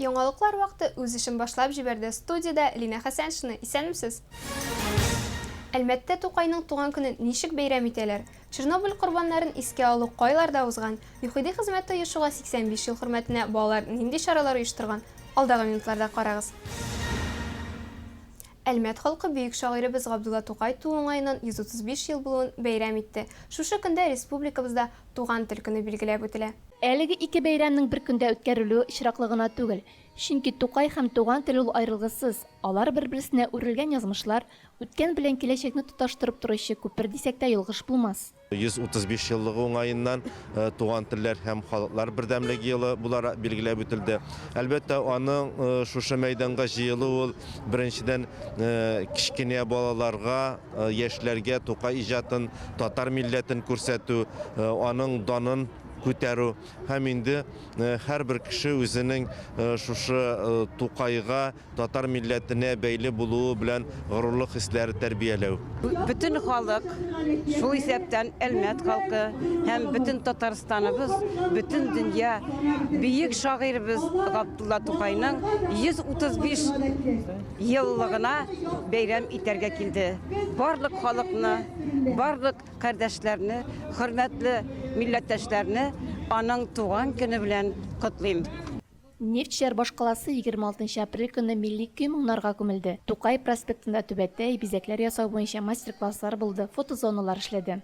яңалыклар вакыты үз эшен башлап җибәрде. Студияда Лина Хәсәншина, исәнмесез? Әлбәттә, Тукайның туган көнен ничек бәйрәм итәләр? Чернобыль корбаннарын искә алу кайларда узган? ЮХИДИ хезмәте оешуга 85 ел хөрмәтенә балалар нинди чаралар оештырган? Алдагы минутларда карагыз. Әлмәт халкы бөек шагыйребез Габдулла Тукай туган 135 ел булуын бәйрәм итте. Шушы көндә республикабызда туган тел көне билгеләп үтелә. Әлеге ике бәйрәмнең бер көндә үткәрелүе очраклы гына түгел. Чөнки Тукай һәм туган тел ул аерылгысыз. Алар бер-берсенә үрелгән язмышлар, үткән белән киләчәкне тоташтырып торучы күпер дисәк тә ялгыш булмас. 135 еллыгы уңаеннан туган телләр һәм халыклар бердәмлеге елы булара билгеләп үтелде. Әлбәттә, аның шушы мәйданга җыелуы ул беренчедән кичкенә балаларга, яшьләргә Тукай иҗатын, татар милләтен күрсәтү, аның данын күтәрү һәм инде һәрбер кеше үзенең шушы Тукайга, татар милләтенә бәйле булуы белән горурлык хисләре тәрбияләү. Bütün халык, шул исәптән Әлмәт халкы һәм bütün Татарстаныбыз, bütün дөнья бөек шагыйребез Габдулла Тукайның 135 еллыгына бәйрәм итәргә килде. Барлык халыкны, барлык кардәшләрне, хөрмәтле милләттәшләрне аның туган көне белән котлыйм. Нефтьчеләр башкаласы 26 апрель көнне милли көй моңнарга күмелде. Тукай проспектында түбәттә бизәкләр ясау буенча мастер-класслар булды, фотозоналар эшләде.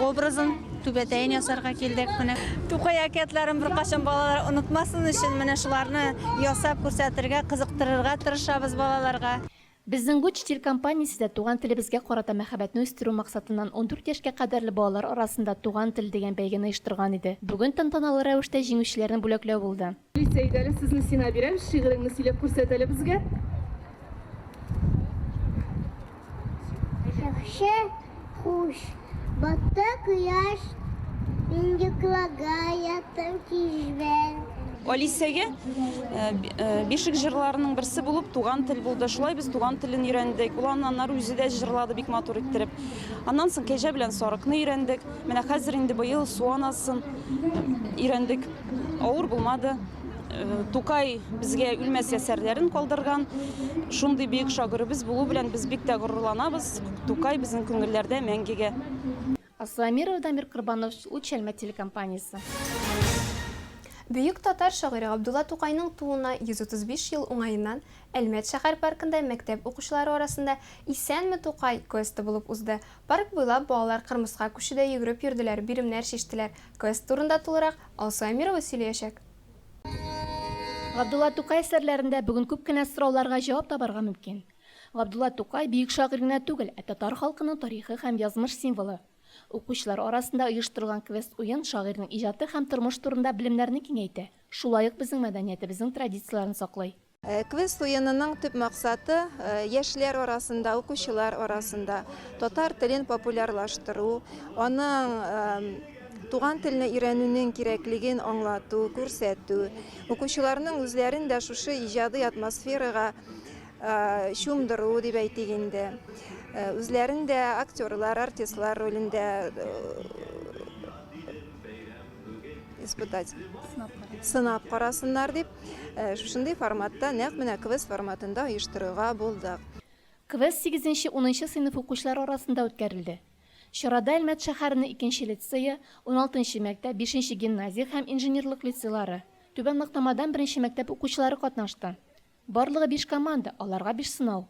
Образын түбәтәен ясарга килдек менә. Тукай әкиятләрен беркайчан балалар онытмасын өчен менә шуларны ясап күрсәтергә, кызыктырырга тырышабыз балаларга. Безнең бу чит ил компаниясе дә туган телебезгә карата мәхәббәтне үстерү максатыннан 14 яшькә кадәрле балалар арасында туган тел дигән бәйгене оештырган иде. Бүген тантаналы рәвештә җиңүчеләрне бүләкләү булды. Лицейдә сезне сина бирәм, шигыреңне сөйләп күрсәт әле безгә. Яхшы, хуш, батты кояш, инде кылага ятым кижбән. Алисәгә бишек җырларының берсе булып туган тел булды. Шулай без туган телен өйрәндек. Ул аннары үзе дә җырлады бик матур иттереп. Аннан соң кәҗә белән сарыкны өйрәндек. Менә хәзер инде быел суанасын өйрәндек. Авыр булмады. Тукай безгә үлмәс әсәрләрен калдырган. Шундый бөек шагыйребез булу белән без бик тә горурланабыз. Тукай безнең күңелләрдә мәңгегә. Асламиров Дамир Кырбанов, Әлмәт телекомпаниясе. Бөек татар шагыйре Габдулла Тукайның тууына 135 ел уңаеннан Әлмәт шәһәр паркында мәктәп укучылары арасында "Исәнме Тукай" квесты булып узды. Парк буйлап балалар кырмыска күчедә йөгереп йөрделәр, биремнәр чиштеләр. Квест турында тулырак Асламирова сөйләячәк. Габдулла Тукай әсәрләрендә бүген күп кенә сорауларга җавап табарга мөмкин. Габдулла Тукай бөек шагыйрь генә түгел, татар халкының тарихы һәм язмыш символы. Укучылар арасында оештырылган квест уен шагыйрьнең иҗаты һәм тормыш турында белемнәрне киңәйтә. Шулай ук безнең мәдәниятебезнең традицияларын саклый. Квест уенының төп максаты яшьләр арасында, укучылар арасында татар телен популярлаштыру, аның туган телне өйрәнүнең кирәклеген аңлату, күрсәтү, укучыларның үзләрен дә шушы иҗади атмосферага чумдыру дип әйтик инде. Үзләрендә актерлар, артистлар ролендә сынап карасыннар дип, шушындый форматта, нәкъ менә квест форматында оештырырга булдык. Квест 8-10 сыйныф укучылар арасында үткәрелде. Чарада Әлмәт шәһәренең 2-нче лицейы, 16-нчы мәктәп, 5-нче гимназия һәм инженерлык лицейлары, Түбән Мактамадан 1-нче мәктәп укучылары катнашты. Барлыгы 5 команда, аларга 5 сынау.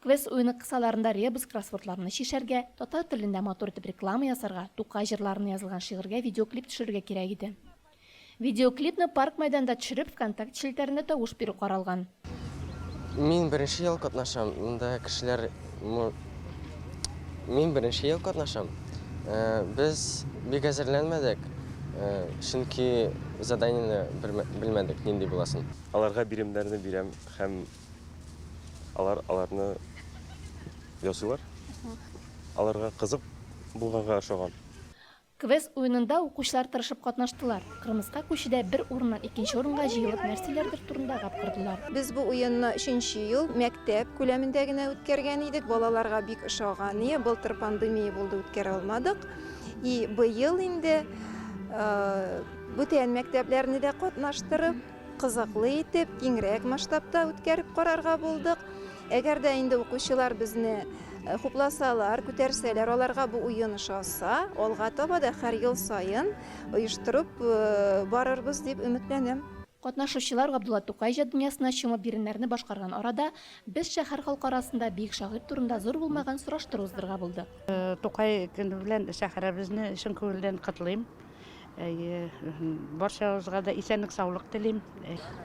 Квест уены кысаларында ребус кроссвордларны шишәргә, татар телендә матур итеп реклама ясарга, Тукай җырларына язылган шигырьгә видеоклип төшерергә кирәк иде. Видеоклипны парк мәйданында төшереп, ВКонтакте челтәрендә тавыш бирү каралган. Мин беренче ел катнашам. Монда кешеләр Мин беренче ел катнашам. Без бик әзерләнмәдек. Чөнки заданиене белмәдек нинди буласын. Аларга биремнәрне бирәм һәм аларны ясыйлар. Аларга кызык булганга ошаган. Квест уенында укучылар тырышып катнаштылар. Кырмыска күчедә бер урыннан 2нче урынга җыелып нәрсәләрдер турында гапкырдылар. Без бу уенны 3нче ел мәктәп күләмендә генә үткәргән идек. Балаларга бик ошаган. Былтыр пандемия булды, үткәрә алмадык. Быел инде бүтән мәктәпләрне дә катнаштырып, кызыклы итеп, киңрәк масштабта үткәреп карарга булдык. Әгәр дә инде укучылар безне хупласалар, күтәрсәләр, аларга бу уен ошаса, алга таба да һәр ел сайын оештырып барырбыз дип өметләнәм. Катнашучылар Габдулла Тукай җыр дөньясына чумып биреннәрне башкарган арада, без шәһәр халкы арасында бик шагыйрь турында зур булмаган сораштыру уздырырга булдык. Тукай көне белән шәһәребезне чын күңелдән котлыйм. Барчабызга да исәнлек, саулык телим.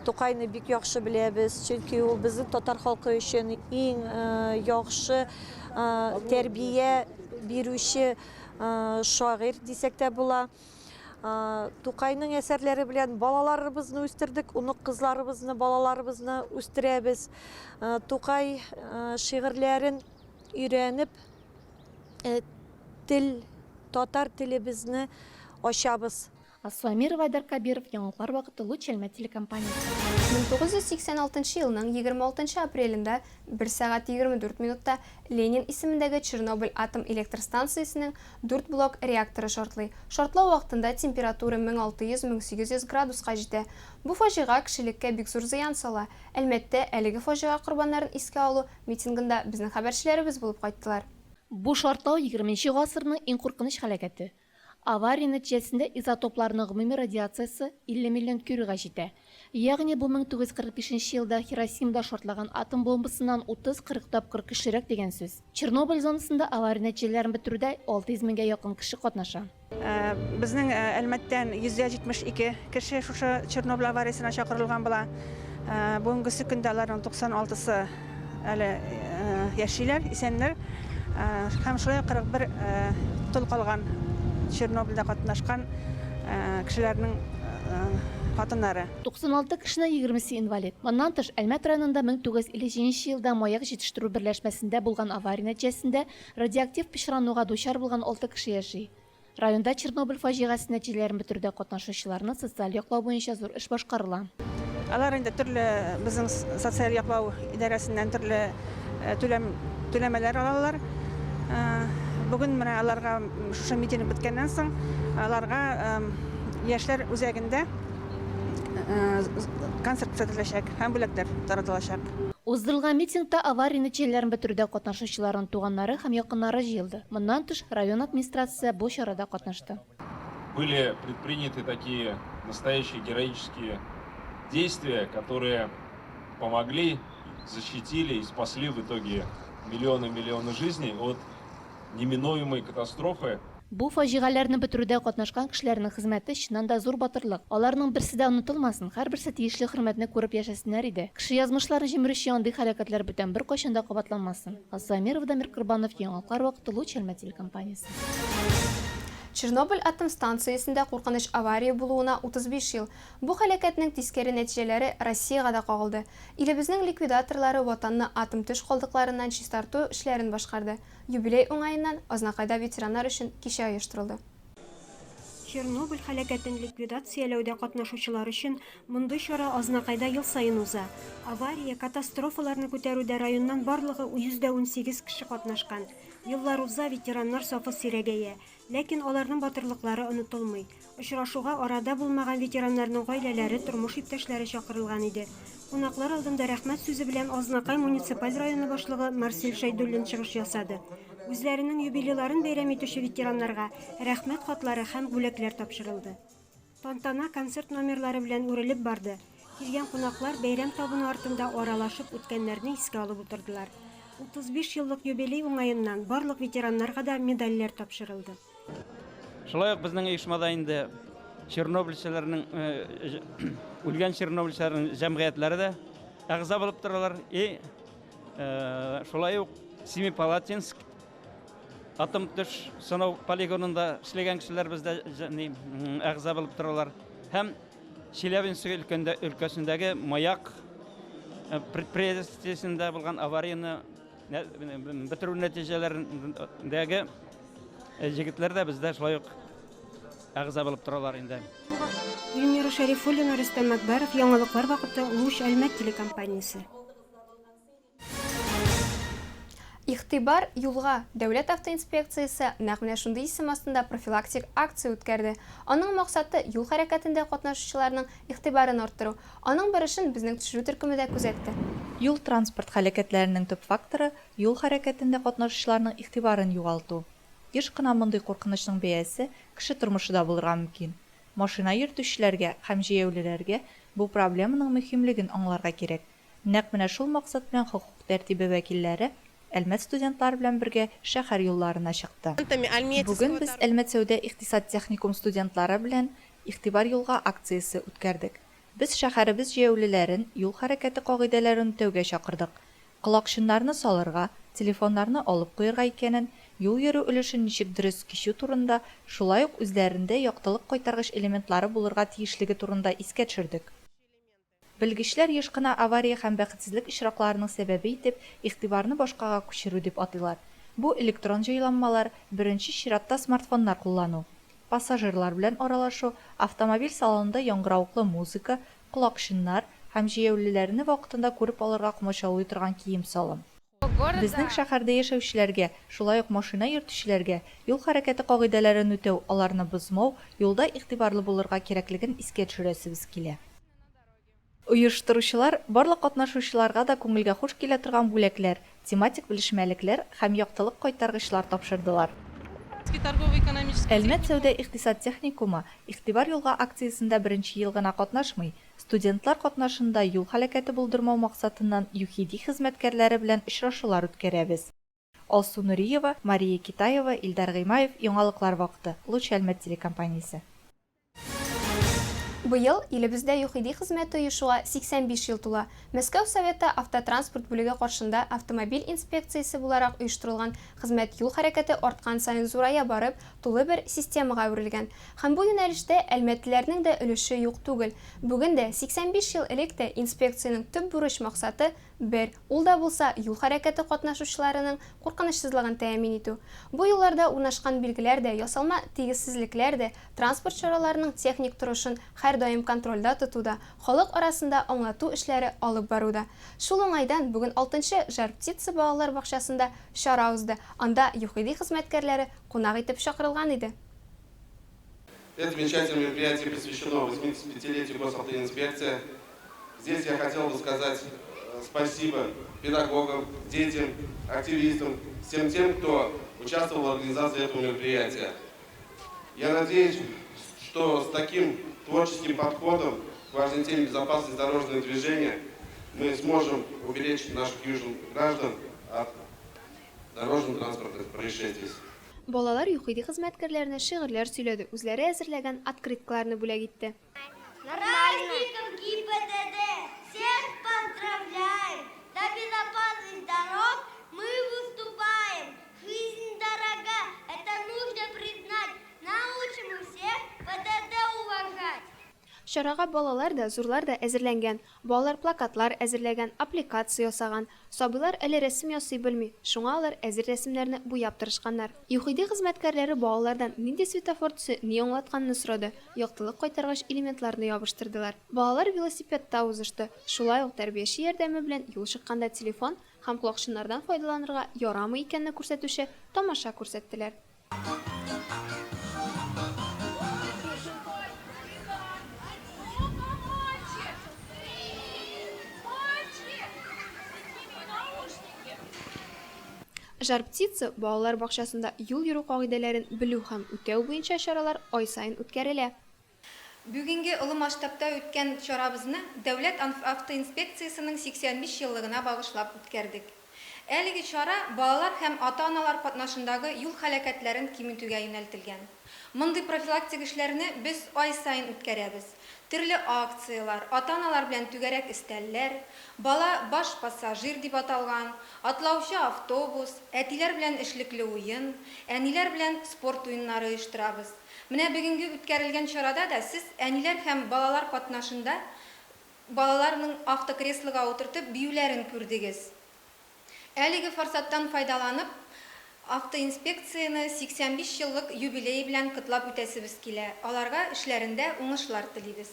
Тукайны бик яхшы беләбез, чөнки ул безнең татар халкы өчен иң яхшы тәрбия бирүче шагыйрь дисәк тә була. Тукайның әсәрләре белән балаларыбызны үстердек, унык кызларыбызны, балаларыбызны үстерәбез. Тукай шигырьләрен өйрәнеп, татар телебезне ачабыз. Асламирова, Айдар Кабиров, Яңалыклар вакыты, Луч Әлмәт телекомпаниясы. 1986 елның 26 апрелендә 1 сәгать 24 минутта Ленин исемендәге Чернобыль атом электр станциясының 4 блок реакторы шартлый. Шартлау вакытында температура 1600-1800 градуска җитә. Бу фаҗига кешелеккә бик зур зыян сала. Әлбәттә, әлеге фаҗига корбаннарын искә алу митингында безнең хәбәрчеләребез булып кайттылар. Бу шартлау 20 гасырның иң куркыныч һәлакәте. Авария нәтиҗәсендә изотопларның гомуми радиациясе 50 миллион кюрга җитә. Ягъни бу 1945 елда Хиросимада шартлаган атом бомбасыннан 30-40 тапкыр көчлерәк дигән сүз. Чернобыль зонасында авария нәтиҗәләрен бетерүдә 600 меңгә якын кеше катнаша. Безнең Әлмәттән 172 кеше шушы Чернобыль авариясына чакырылган була. Бүгенге көндә аларның 96-сы әле яшиләр, исәннәр. Һәм шулай 41 тол калган Чернобыльдә катнашкан кешеләрнең хатыннары. 96 кешенең 20-се инвалид. Моннан тыш Әлмәт районында 1957 елда маяк җитештерү берләшмәсендә булган авария нәтиҗәсендә радиоактив пычрануга дучар булган 6 кеше яши. Районда Чернобыль фаҗигасы нәтиҗәләрен бетерүдә катнашучыларны социаль яклау буенча зур эш башкарыла. Алар инде төрле безнең социаль яклау идарәсеннән төрле түләмәләр алалар. Бүген менә аларга шушы митинг биткәннән соң аларга яшьләр үзәгендә концерт күрсәтеләчәк һәм бүләкләр таратылачак. Уздырылган митингта авария нәтиҗәләрен бетерүдә катнашучыларның туганнары һәм якыннары җыелды. Моннан тыш район администрациясе бу чарада катнашты. Были предприняты такие настоящие героические действия, которые помогли, защитили и спасли в итоге миллионы жизней от неминуемой катастрофы. Бу фаҗигаләрне бетерүдә катнашкан кешеләрнең хезмәте чыннан да зур батырлык. Аларның берсе дә онытылмасын, һәрберсе тиешле хөрмәтне күреп яшәсеннәр иде. Кеше язмышларын җимерүче андый һәлакәтләр бүтән бер кайчан да кабатланмасын. Асламиров, Дамир Курбанов, Яңалыклар вакыты, Луч Әлмәт телекомпаниясе. Чернобыль атом станциясендә куркыныч авария булуына 35 ел. Бу һәлакәтнең тискәре нәтиҗәләре Россиягә да кагылды. Илебезнең ликвидаторлары ватанны атом төш калдыкларыннан чистарту эшләрен башкарды. Юбилей уңаеннан Азнакайда ветераннар өчен кичә оештырылды. Чернобыль һәлакәтен ликвидацияләүдә катнашучылар өчен мондый чара Азнакайда ел сайын уза. Авария, катастрофаларны күтәрүдә районнан барлыгы 118 кеше катнашкан. Еллар уза, ветераннар сафы сирәгәя, ләкин аларның батырлыклары онытылмый. Очрашуга арада булмаган ветераннарның гаиләләре, тормыш иптәшләре чакырылган иде. Кунаклар алдында рәхмәт сүзе белән Азнакай муниципаль районы башлыгы Марсель Шәйдуллин чыгыш ясады. Үзләренең юбилейларын бәйрәм итүче ветераннарга рәхмәт хатлары һәм бүләкләр тапшырылды. Тантана концерт номерлары белән үрелеп барды. Килгән кунаклар бәйрәм табыны артында аралашып үткәннәрне искә алып утырдылар. 35 еллык юбилей уңаеннан барлык ветераннарга да медальләр тапшырылды. Шулай ук безнең оешмада инде Чернобыльчеләрнең үлгән Чернобыльчеләрнең җәмгыятьләре дә әгъза булып торалар. Шулай ук Семипалатинск атом төш сынау полигонында эшләгән кешеләр бездә әгъза булып торалар. Һәм Челябинск өлкәсендәге маяк предприятиесендә булган аварияны бетерү нәтиҗәләрендәге җегетләр дә бездә шулай ук әгъза булып торалар инде. Гөлмира Шәрифуллина, Рөстәм Мәкбәров, Яңалыклар вакыты, Луч Әлмәт телекомпаниясе. Ихтибар юлга Дәүләт автоинспекциясе нәкъ менә шундый исем астында профилактик акция үткәрде. Аның максаты юл хәрәкәтендә катнашучыларның игътибарын арттыру. Аның барышын безнең төшерү төркеме дә күзәтте. Юл транспорт хәрәкәтләренең төп факторы юл хәрәкәтендә катнашучыларның игътибарын югалту. Еш кына мондый куркынычның бәясе кеше тормышында булырга мөмкин. Машина йөртүчеләргә һәм җәяүлеләргә бу проблеманың мөһимлеген аңларга кирәк. Нәкъ менә шул максат белән хокук тәртибе вәкилләре Әлмәт студентлары белән бергә шәһәр юлларына чыкты. Бүген без Әлмәт сәүдә икътисад техникум студентлары белән игътибар юлга акциясе үткәрдек. Без шәһәребез җәяүлеләрен юл хәрәкәте кагыйдәләрен үтәүгә чакырдык. Колакчыннарны салырга, телефоннарны алып куярга икәнен, юл йөрү өлешен ничек дөрес кичү турында, шулай ук үзләрендә яктылык кайтаргыч элементлары булырга тиешлеге турында искә төшердек. Белгечләр еш кына авария һәм бәхетсезлек очракларының сәбәбе итеп игътибарны башкага күчерү дип атыйлар. Бу электрон җайланмалар, беренче чиратта смартфоннар куллану, пассажирлар белән аралашу, автомобиль салонында яңгыравыклы музыка, колакчыннар һәм җәяүлеләрне вакытында күреп алырга комачаулый торган кием салым. Безнең шәһәрдә яшәүчеләргә, шулай ук машина йөртүчеләргә юл хәрәкәте кагыйдәләрен үтәү, аларны бозмау, юлда игътибарлы булырга кирәклеген искә төшерәсебез килә. Оештыручылар барлык катнашучыларга да күңелгә хуш килә торган бүләкләр, тематик белешмәлекләр һәм яктылык кайтаргычлар тапшырдылар. Әлмәт сәүдә икътисад техникумы игътибар юлга акциясендә беренче ел гына катнашмый, студентлар катнашында юл хәрәкәте булдырмау максатыннан ЮХИДИ хезмәткәрләре белән очрашулар үткәрәбез. Алсу Нуриева, Мария Китаева, Илдар Гыймаев, Яңалыклар вакыты, Луч Әлмәт телекомпаниясе. Быел илебездә ЮХИДИ хезмәте оешуга 85 ел тула. Мәскәү Советы автотранспорт бүлеге каршында автомобиль инспекциясе буларак оештырылган хезмәт юл хәрәкәте арткан саен зурая барып, тулы бер системага әверелгән. Һәм бу юнәлештә әлмәтлеләрнең дә өлеше юк түгел. Бүген дә 85 ел элек тә инспекциянең төп бурыч максаты бер, ул да булса юл хәрәкәте катнашучыларының куркынычсызлыгын тәэмин итү. Бу юлларда урнашкан билгеләр дә, ясалма тигезсезлекләр дә транспорт чараларының техник торышын һәр даим контрольдә тотуда, халык арасында аңлату эшләре алып баруда. Шул уңайдан бүген 6-нчы Жар птица балалар бакчасында чара узды. Анда ЮХИДИ хезмәткәрләре кунак итеп чакырылган иде. Это замечательное мероприятие посвящено 85-летию госавтоинспекции. Здесь я хотел бы сказать спасибо педагогам, детям, активистам, всем тем, кто участвовал в организации этого мероприятия. Я надеюсь, что с таким творческим подходом к важной теме безопасности дорожного движения мы сможем уберечь наших южных граждан от дорожно-транспортных происшествий. Балалар ЮХИДИ хезмәткәрләренә шигырьләр сөйләде, үзләре әзерләгән открыткаларны бүләк итте. Праздником ГИБДД всех поздравляем! За безопасность дорог мы выступаем! Жизнь дорога, это нужно признать! Научим мы всех ПДД уважать! Чарага балалар да, зурлар да әзерләнгән. Балалар плакатлар әзерләгән, аппликация ясаган. Сабыйлар әле рәсем ясый белми, шуңа алар әзер рәсемнәрне буяп тырышканнар. ЮХИДИ хезмәткәрләре балалардан нинди светофор төсе ни аңлатканны сорады, яктылык кайтаргыч элементларны ябыштырдылар. Балалар велосипедта узышты. Шулай ук тәрбияче ярдәме белән юл чыкканда телефон һәм колакчыннардан файдаланырга ярамый икәнне күрсәтүче тамаша күрсәттеләр. Жар птица балалар бакчасында юл йөрү кагыйдәләрен белү һәм үтәү буенча чаралар ай сайын үткәрелә. Бүгенге олы масштабта үткән чарабызны Дәүләт автоинспекциясының 85 еллыгына багышлап үткәрдек. Әлеге чара балалар һәм ата-аналар катнашындагы юл һәлакәтләрен киметүгә юнәлтелгән. Мондый профилактик эшләрне без ай сайын үткәрәбез. Төрле акциялар, ата-аналар белән түгәрәк истәлләр, бала баш пассажир дип аталган, атлаучы автобус, әтиләр белән эшлекле уен, әниләр белән спорт уеннары оештырабыз. Менә бүгенге үткәрелгән чарада да сез әниләр һәм балалар катнашында балаларның автокреслога утыртып биюләрен күрдегез. Әлеге форсаттан файдаланып, автоинспекцияны 85 еллык юбилей белән котлап үтәсебез килә. Аларга эшләрендә уңышлар телибез.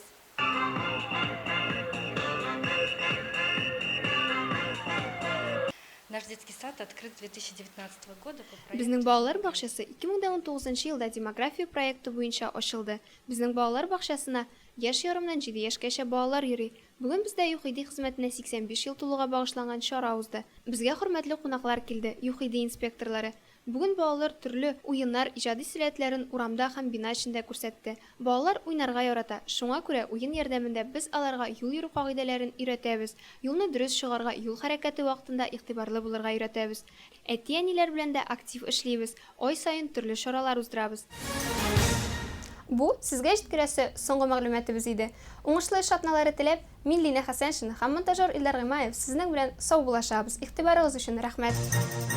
Наш детский сад открыт 2019 года по проекту. Безнең балалар бакчасы 2019 елда демография проекты буенча ачылды. Безнең балалар бакчасына яшь ярымнан 7 яшькәчә балалар йөри. Бүген бездә ЮХИДИ хезмәтенә 85 ел тулуга багышланган чара узды. Безгә хөрмәтле кунаклар килде, ЮХИДИ инспекторлары. Бүген балалар төрле уеннар, иҗади сәләтләрен урамда һәм бина эчендә күрсәтте. Балалар уйнарга ярата. Шуңа күрә уен ярдәмендә без аларга юл йөрү кагыйдәләрен өйрәтәбез. Юлны дөрес чыгарга, юл хәрәкәте вакытында игътибарлы булырга өйрәтәбез. Әти-әниләр белән дә актив эшлибез. Ай саен төрле чаралар уздырабыз. Бу сезгә җиткерәсе соңгы мәгълүматыбыз иде. Уңышлы эш атналары теләп, мин Лина Хәсәншин һәм монтажер Илдар Гыймаев сезнең белән сау булашабыз. Игътибарыгыз өчен рәхмәт.